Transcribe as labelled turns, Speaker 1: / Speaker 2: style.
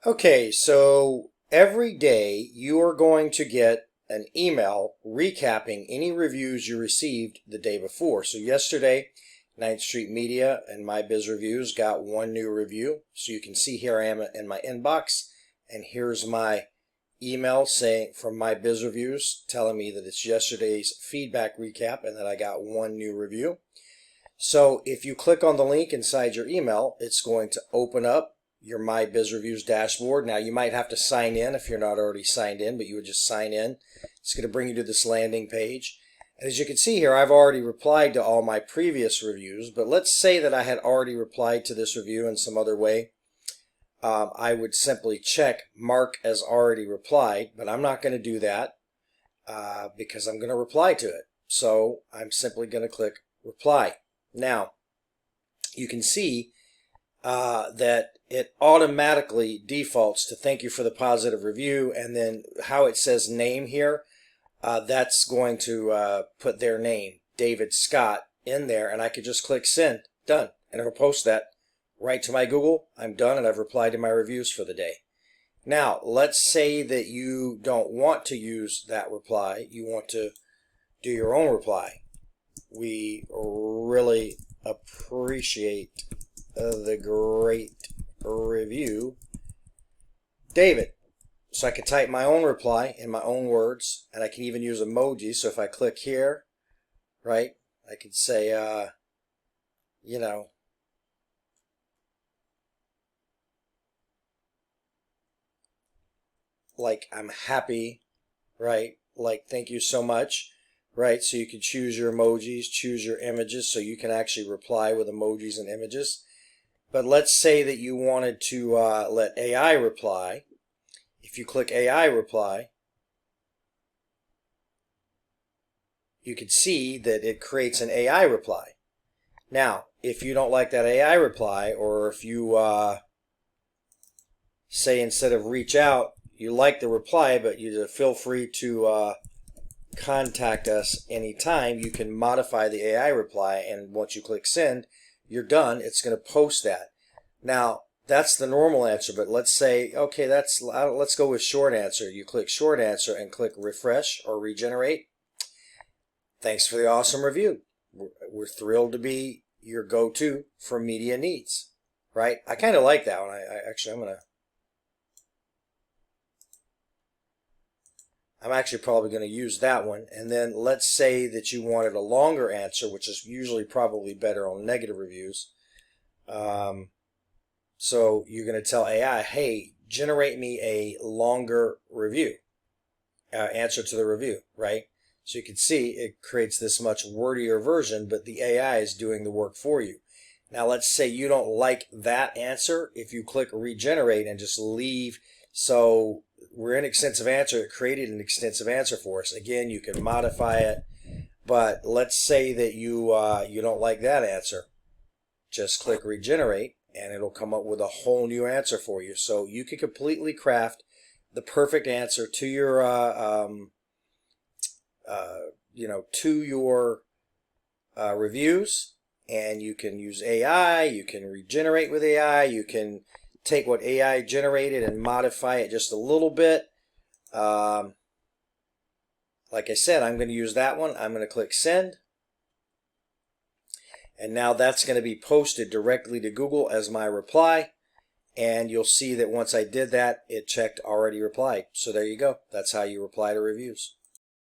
Speaker 1: Okay, so every day you are going to get an email recapping any reviews you received the day before. So yesterday, 9th Street Media and My Biz Reviews got one new review. So you can see here I am in my inbox, and here's my email saying from My Biz Reviews telling me that it's yesterday's feedback recap and that I got one new review. So if you click on the link inside your email, it's going to open up your My Biz Reviews dashboard. Now you might have to sign in if you're not already signed in, but you would just sign in. It's going to bring you to this landing page. And as you can see here, I've already replied to all my previous reviews, but let's say that I had already replied to this review in some other way. I would simply check mark as already replied, but I'm not going to do that because I'm going to reply to it. So I'm simply going to click reply. Now, you can see that it automatically defaults to thank you for the positive review, and then how it says name here, that's going to put their name, David Scott, in there, and I could just click send, done, and it'll post that right to my Google. I'm done, and I've replied to my reviews for the day. Now, let's say that you don't want to use that reply, you want to do your own reply. We really appreciate the great review, David. So I could type my own reply in my own words, and I can even use emojis. So if I click here, right, I could say, like I'm happy, right? Like thank you so much, right? So you can choose your emojis, choose your images, so you can actually reply with emojis and images. But let's say that you wanted to let AI reply. If you click AI reply, you can see that it creates an AI reply. Now, if you don't like that AI reply, or if you say instead of reach out, you like the reply, but you feel free to contact us anytime, you can modify the AI reply, and once you click send, you're done. It's going to post that. Now, that's the normal answer, but let's say, okay, let's go with short answer. You click short answer and click refresh or regenerate. Thanks for the awesome review. We're thrilled to be your go-to for media needs, right? I kind of like that one. I'm actually probably going to use that one. And then let's say that you wanted a longer answer, which is usually probably better on negative reviews. So you're going to tell AI, hey, generate me a longer review, answer to the review, right? So you can see it creates this much wordier version, but the AI is doing the work for you. Now let's say you don't like that answer. If you click regenerate and just leave, so we're in extensive answer, it created an extensive answer for us. Again, you can modify it, but let's say that you don't like that answer. Just click regenerate, and it'll come up with a whole new answer for you. So you can completely craft the perfect answer to your, reviews. And you can use AI. You can regenerate with AI. You can take what AI generated and modify it just a little bit. Like I said, I'm going to use that one. I'm going to click send. And now that's going to be posted directly to Google as my reply. And you'll see that once I did that, it checked already replied. So there you go. That's how you reply to reviews.